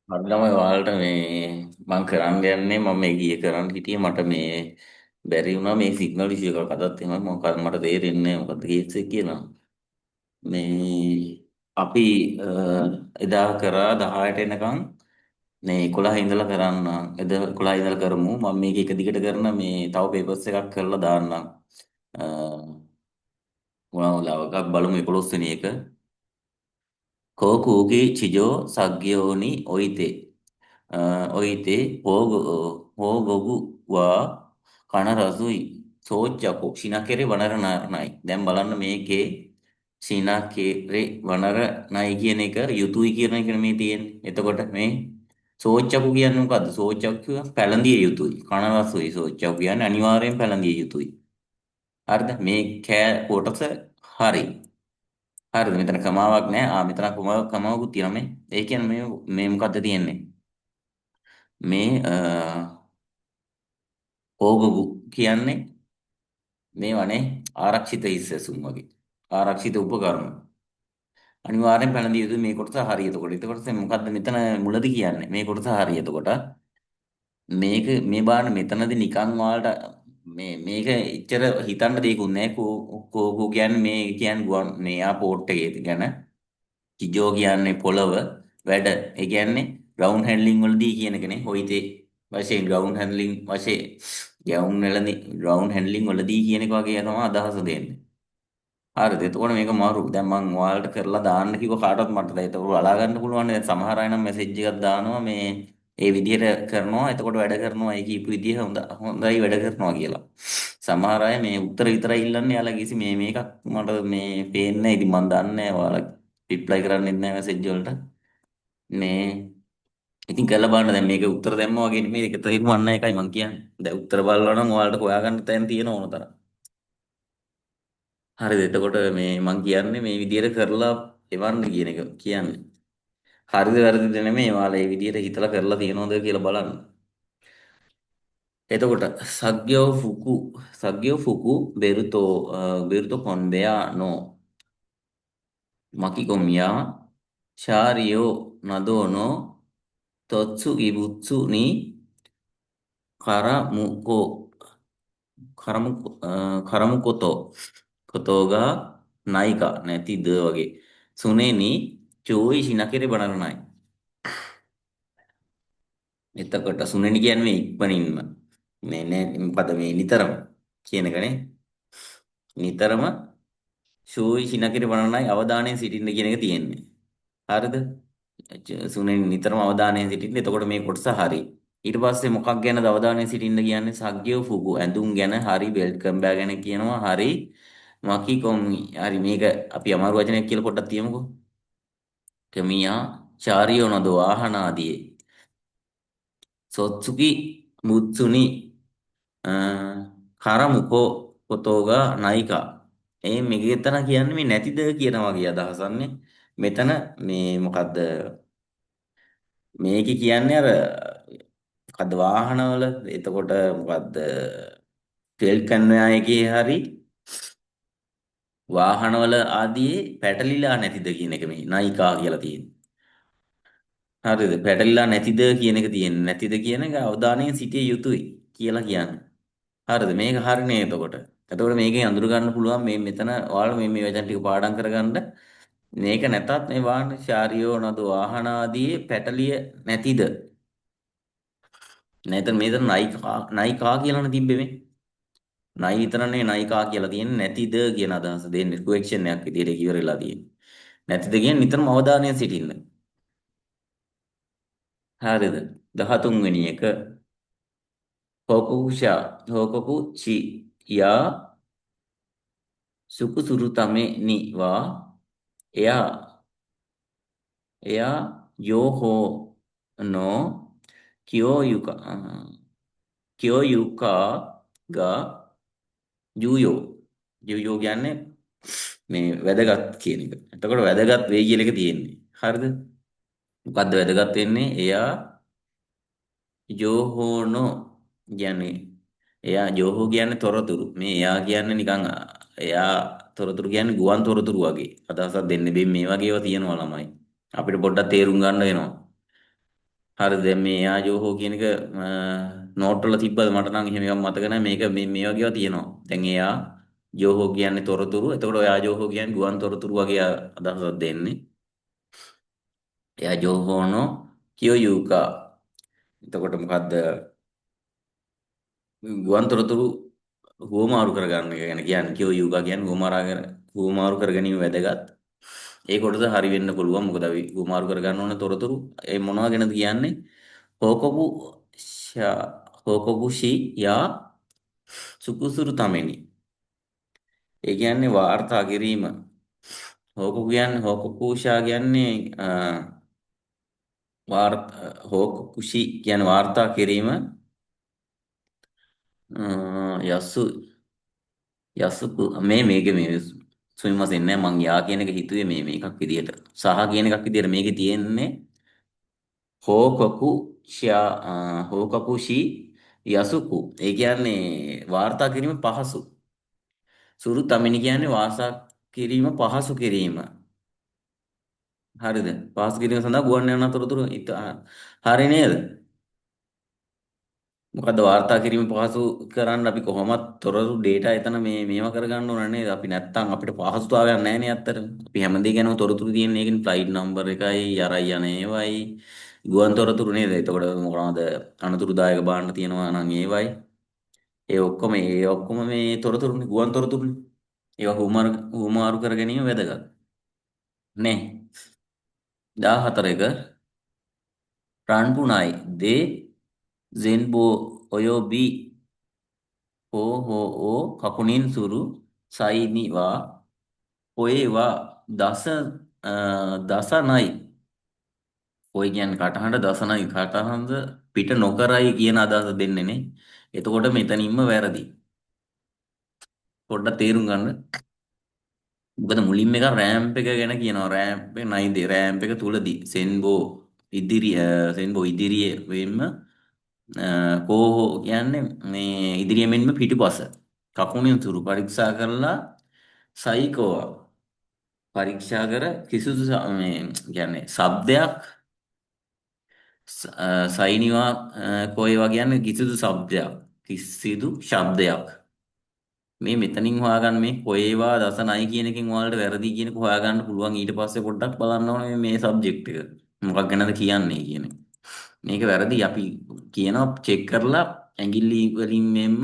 හරි ළමයි ඔයාලට මේ මං කරන්න යන්නේ මම මේ ගියේ කරන්න හිටියේ මට මේ බැරි වුණා මේ සිග්නල් ඉෂුව එකක් අදත් එහෙමයි මොකක්ද මට තේරෙන්නේ නැහැ මොකද්ද කේස් එක කියලා මේ අපි එදා කරා 18 එනකන් මේ 11 ඉඳලා කරන්න එද 11 ඉඳලා කරමු මම මේක එක දිගට කරන මේ තව පේපර්ස් එකක් කරලා දාන්නම් මොනවා බලමු 11 වෙනි එක කෝකූගේ චිජෝ සග්ගයෝනි ඔයිතේ ඔයිතේ හෝගොගු වා කන රසුයි සෝච්චකෝ සිනකෙරේ වනර නයි දැන් බලන්න මේකේ සිනකෙරේ වනර නයි කියන එක යුතුයි කියන එක මේ තියෙන්නේ එතකොට මේ සෝච්චකු කියන්නේ මොකද්ද සෝච්චකු පැලඳිය යුතුයි කන රසුයි සෝච්චකු කියන්නේ අනිවාර්යෙන් පැලඳිය යුතුයි හරිද මේ කෑ කොටස හරි හරිද මෙතන කමාවක් නැහැ මෙතන කමාවකුත් තියෙනවා ඒ කියන්නේ මේ මොකද්ද තියෙන්නේ මේ ඕගොගු කියන්නේ මේවනේ ආරක්ෂිත හිස්සසුන් වගේ ආරක්ෂිත උපකරණ අනිවාර්යෙන් පැනදිය යුතු මේ කොටස හරිය එතකොට මොකද්ද මෙතන මුලදි කියන්නේ මේ කොටස හරිය එතකොට මේක මේ බාන මෙතනදී නිකන් ඔයාලට මේක එච්චර හිතන්න දෙයක්වත් නැහැ කෝ කියන්නේ මේ කියන්නේ ගුවන් මේ එයාපෝට් එකේ ගැන කිජෝ කියන්නේ පොළව වැඩ ඒ කියන්නේ ග්‍රවුන්ඩ් හැන්ඩලින් වලදී කියන එකනේ හොයිතේ වශයෙන් ග්‍රවුන්ඩ් හැන්ඩලින් වශයෙන් ග්‍රවුන්ඩ් හැන්ඩලින් වලදී කියන එක වගේ තමයි අදහස දෙන්නේ. හරිද? එතකොට මේක මාරු. දැන් මම ඔයාලට කරලා දාන්න කිව්ව කාටවත් මට දැන් ඒක බලා ගන්න පුළුවන්. දැන් සමහර අය නම් මැසේජ් එකක් දානවා මේ ඒ විදිහට කරනවා. එතකොට වැඩ කරනවා. ඒ කියපු විදිහ හොඳයි වැඩ කරනවා කියලා. සමහර අය මේ උත්තර විතරයි ඉල්ලන්නේ. යාලා කිසි මේකක් මට මේ පේන්නේ නැහැ. ඉතින් මම දන්නේ නැහැ. ඔයාලා රිප්ලයි කරන්නේ නැහැ මැසේජ් වලට. මේ ඉතින් කරලා බලන්න දැන් මේක උත්තර දැම්මා වගේ නෙමෙයි. ඒක තේරුම් එකයි මම කියන්නේ. දැන් උත්තර බලලා නම් ඔයාලට හොයාගන්න තැන් තියෙන ඕන තරම්. හරිද? එතකොට මේ මම කියන්නේ මේ විදිහට කරලා එවන්න කියන එක කියන්නේ. හරිද වැරදිද නෙමෙයි. ඔයාලා මේ විදිහට හිතලා කරලා තියනවද කියලා බලන්න. එතකොට සග්යෝ ෆුකු බෙරුතෝ කොන්බෙයා නෝ මකිකොමියා ශාරියෝ නදෝනෝ තොත්සු ඉබුත්සු නි කරමුකෝ කරමුකොතෝ කොතෝගා නයිකා නැතිද වගේ සුනේනි චෝයි ශිනකෙරේ බනරනයි එතකොට සුනේනි කියන්නේ මේ ඉක්මනින්ම මේ නෑ මොකද මේ නිතරම කියන එකනේ නිතරම චෝයි ශිනකෙරේ බනරනයි අවධානයෙන් සිටින්න කියන එක තියෙන්නේ හරිද සුනේනි නිතරම අවධානයෙන් සිටින්න එතකොට මේ කොටස හරි ඊට පස්සේ මොකක් ගැනද අවධානයෙන් සිටින්න කියන්නේ සග්ගයෝ ෆුගු ඇඳුම් ගැන හරි බෙල්ට් කම්බෑ ගැන කියනවා හරි මකි කොම්මි හරි මේක අපි අමාරු වචනයක් කියලා පොඩ්ඩක් තියමුකෝ කමියා චාරියෝ නදෝ ආහනාදියේ සොත්සුකි මුත්සුනි කරමුකෝ කොතෝගා නයිකා මේකෙතන කියන්නේ මේ නැතිද කියන වගේ අදහසන්නේ මෙතන මේ මොකද්ද මේක කියන්නේ අර මොකද්ද වාහනවල එතකොට මොකද්ද තෙල් කන්වයා එකේ හරි වාහනවල ආදී පැටලිලා නැතිද කියන එක මේ නයිකා කියලා තියෙන්නේ. හරිද? පැටලිලා නැතිද කියන එක තියෙන්නේ. නැතිද කියන එක අවධානයෙන් සිටිය යුතුයි කියලා කියන්නේ. හරිද? මේක හරිනේ එතකොට. එතකොට මේකෙන් අඳුර ගන්න පුළුවන් මේ මෙතන ඔයාලා මේ වචන ටික පාඩම් කරගන්න මේක නැතත් මේ වාහන ශාරියෝ නදු වාහන ආදී පැටලිය නැතිද? නැත්නම් මේතන නයිකා කියලානේ තිබ්බේ මේ. නයි විතරනේ නයිකා කියලා තියෙන්නේ නැතිද කියන අදහස දෙන්නේ ක්වෙස්චන් එකක් විදිහට ඉවරලා තියෙන්නේ. නැතිද කියන්නේ නිතරම අවධානයෙන් සිටින්න. හරිද? 13 වෙනි එක හොකුකුචි යා සුකුසුරු තමෙ නිවා එයා එයා යෝහෝ නෝ කියෝයුකා කියෝයුකා ගා යූයෝ යූයෝ කියන්නේ මේ වැදගත් කියන එක. එතකොට වැදගත් වෙයි කියන එක තියෙන්නේ. හරිද? මොකද්ද වැදගත් වෙන්නේ? එයා යෝහෝනෝ කියන්නේ එයා යෝහෝ කියන්නේ තොරතුරු. මේ එයා කියන්නේ නිකන් එයා තොරතුරු කියන්නේ ගුවන් තොරතුරු වගේ. අදහසක් දෙන්න බෑ මේ වගේ ඒවා තියෙනවා ළමයි. අපිට පොඩ්ඩක් තේරුම් ගන්න වෙනවා. හරි දැන් මේ යාජෝහෝ කියන එක නෝට් වල තිබ්බද මට නම් එහෙම එකක් මතක නැහැ මේක මේ වගේ ඒවා තියෙනවා. දැන් එයා ජෝහෝ කියන්නේ තොරතුරු. එතකොට ඔයා ජෝහෝ කියන්නේ ගුවන් තොරතුරු වගේ අදහසක් දෙන්නේ. එයා ජෝහෝනෝ කියෝයුකා. එතකොට මොකද්ද ගුවන් තොරතුරු හුවමාරු කරගන්න එක ගැන කියන්නේ කියෝයුකා කියන්නේ හුවමාරු කර ගැනීම වැදගත්. ඒ කොටස හරි වෙන්න පුළුවන්. මොකද අපි හුවමාරු කරගන්න ඕන තොරතුරු ඒ මොනවා ගැනද කියන්නේ? හෝකොබු ෂා හෝකොබුෂි යා සුකුසුරු තමෙනි. ඒ කියන්නේ වාර්තා කිරීම. හෝකොකුෂා කියන්නේ හෝකොකුෂි කියන්නේ වාර්තා කිරීම. යසු යසුකු මේක සුමිමසෙන් නෑ මං යා කියන එක හිතුවේ මේකක් විදියට. සහ කියන එකක් විදියට මේකේ තියෙන්නේ හෝකකුෂි යසුකු. ඒ කියන්නේ වාර්තා කිරීම පහසු. සුරු තමිනි කියන්නේ වාසා කිරීම පහසු කිරීම. හරිද? පහසු කිරීම සඳහා ගුවන් යාන තොරතුරු හරි නේද? මොකද්ද වාර්තා කිරීම පහසු කරන්න අපි කොහොමත් තොරතුරු data එතන මේවා කරගන්න ඕන නේද? අපි නැත්තම් අපිට පහසුතාවයක් නැහැ නේ අත්තට. අපි හැමදේ ගැනම තොරතුරු තියෙන්නේ ඒකනේ ෆ්ලයිට් නම්බර් එකයි යරයි යන ඒවයි ගුවන් තොරතුරු නේද? එතකොට මොනවද අනතුරුදායක බාන්න තියෙනවා නම් ඒවයි. ඒ ඔක්කොම මේ තොරතුරුනේ ගුවන් තොරතුරුනේ. ඒවා හුවමාරු කර ගැනීම වැදගත්. නේ 14 එක රන්පුනයි දේ සෙන්බෝ ඔයෝබි හෝ හෝ ඕ කකුණින් සුරු සයිනි වා ඔයේ වා දසනයි ඔය කියන්නේ කටහඬ දසනයි කටහඬ පිට නොකරයි කියන අදහස දෙන්නේ නේ. එතකොට මෙතනින්ම වැරදි. පොඩ්ඩක් තේරුම් ගන්න. මොකද මුලින්ම එක රෑම්ප් එක ගැන කියනවා. රෑම්ප් එක නයිද රෑම්ප් එක තුලදී සෙන්බෝ ඉදිරියේ වෙන්න කෝහෝ කියන්නේ මේ ඉදිරිය මෙන්ම පිටුපස කකුණෙන් තුරු පරීක්ෂා කරලා සයිකෝවා පරීක්ෂා කර කිසිදු මේ කියන්නේ ශබ්දයක් සයිනිවා කෝයවා කියන්නේ කිසිදු ශබ්දයක් මේ මෙතනින් හොයාගන්න මේ කොේවා දසනයි කියන එකෙන් ඔයාලට වැරදි කියන එක හොයාගන්න පුළුවන් ඊට පස්සේ පොඩ්ඩක් බලන්න ඕනේ මේ සබ්ජෙක්ට් එක මොකක් ගැනද කියන්නේ කියන එක. මේක වැරදි අපි කියනවා චෙක් කරලා ඇඟිලි වලින් මෙන්න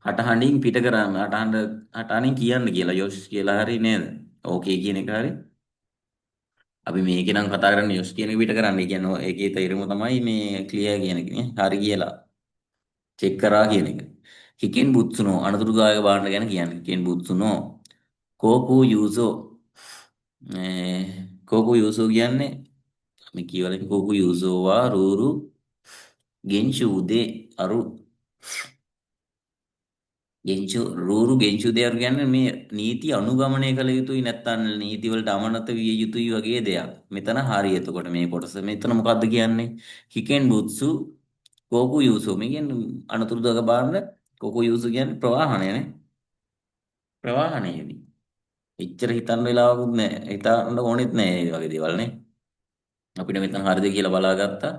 හටහඬින් පිට කරාම හටහඬින් කියන්න කියලා යොස් කියලා හරි නේද? ඕකේ කියන එක හරි. අපි මේකේ නම් කතා කරන්නේ යොස් කියන එක පිට කරන්න. ඒ කියන්නේ ඒකේ තේරුම තමයි මේ ක්ලියර් කියන එක නේ. හරි කියලා. චෙක් කරා කියන එක. හිකෙන් බුත්සුනෝ අනතුරුදායක භාණ්ඩ ගැන කියන්නේ. හිකෙන් බුත්සුනෝ කෝකු යූසෝ කෝකු යූසෝ කියන්නේ අපි කියවල කෝකු යූසෝ වා රූරු ගෙන්ෂූදේ අරු රූරු ගෙන්ෂූදේ අරු කියන්නේ මේ නීති අනුගමනය කළ යුතුයි නැත්නම් නීති වලට අමනත විය යුතුයි වගේ දෙයක්. මෙතන හරි එතකොට මේ කොටස. මෙතන මොකද්ද කියන්නේ? හිකෙන් බුත්සු කෝකු යූසෝ මේ කියන්නේ අනතුරුදායක භාණ්ඩ කෝකු යූසෝ කියන්නේ ප්‍රවාහනයනේ. ප්‍රවාහනයේදී එච්චර හිතන්න වෙලාවකුත් නැහැ. හිතන්න ඕනෙත් නැහැ මේ වගේ දේවල් නේ. අපිට මෙතන හරිද කියලා බලාගත්තා.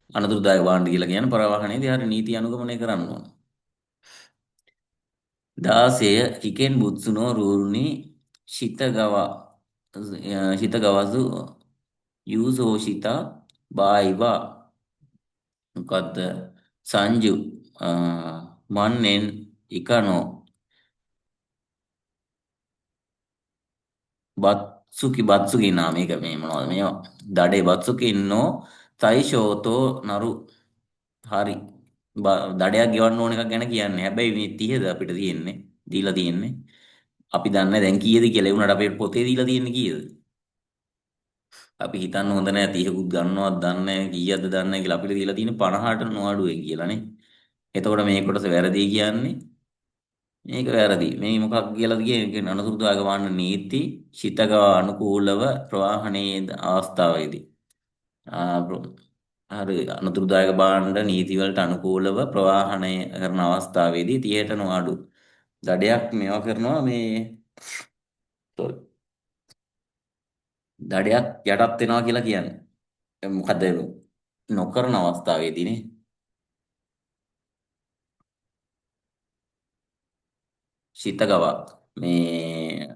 අනතුරුදායක භාණ්ඩ කියලා කියන ප්‍රවාහනයේදී හරිය නීති අනුගමනය කරන්න ඕන. 16 හිකෙන් බුත්සුනෝ රූරුනි ශිතගවා ශිතගවසු යූසෝෂිතා බායිවා මොකද්ද සංජු මන්නෙන් ඉකනෝ බත්සුකි නාමයක මේ මොනවද මේවා දඩේ බත්සුකි ඉන්නෝ තයිෂෝතෝ නරු හරි දඩයක් ගෙවන්න ඕන එකක් ගැන කියන්නේ හැබැයි මේ 30ද අපිට තියෙන්නේ දීලා තියෙන්නේ අපි දන්නේ දැන් කීයද කියලා ඒ උනාට අපේ පොතේ දීලා තියෙන්නේ කීයද අපි හිතන්න හොඳ නැහැ 30කුත් ගන්නවත් දන්නේ නැහැ කීයද දන්නේ නැහැ කියලා අපිට දීලා තියෙන්නේ 50ට නොඅඩුවෙන් කියලා නේ එතකොට මේ කොටස වැරදි කියන්නේ මේක වැරදි. මේ මොකක් කියලාද කියන්නේ අනුසුද්ධාග වන්න නීති ශිතක අනුකූලව ප්‍රවාහනයේ අවස්ථාවේදී. හරි අනුතුරුදායක භාණ්ඩ නීති වලට අනුකූලව ප්‍රවාහනය කරන අවස්ථාවේදී 30ට නොඅඩු දඩයක් මේවා කරනවා මේ sorry දඩයක් යටත් වෙනවා කියලා කියන්නේ. මොකද්ද ඒක? නොකරන අවස්ථාවේදීනේ. ශීතගව මේ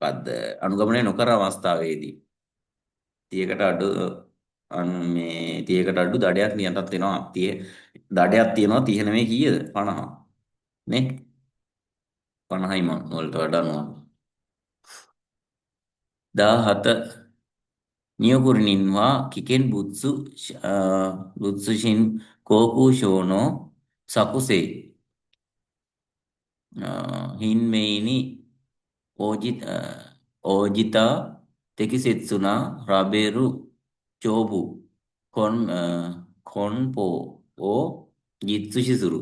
පද්ද අනුගමනය නොකර අවස්ථාවේදී 30කට අඩු මේ 30කට අඩු දඩයක් නියතත් වෙනවා. 30 දඩයක් තියෙනවා 30 නෙමෙයි කීයද? 50. නේ? 50යි මන් වලට වඩා නෝ. 17 නියොකුරිනින් වා කිකෙන් බුත්සුෂින් කෝකු ෂෝනෝ සකුසේ හින්මෙයිනි ඕජිතා තෙකිසෙත්සුනා රාබේරු චෝබු කොන්පෝ ඕ ජිත්සුෂිසුරු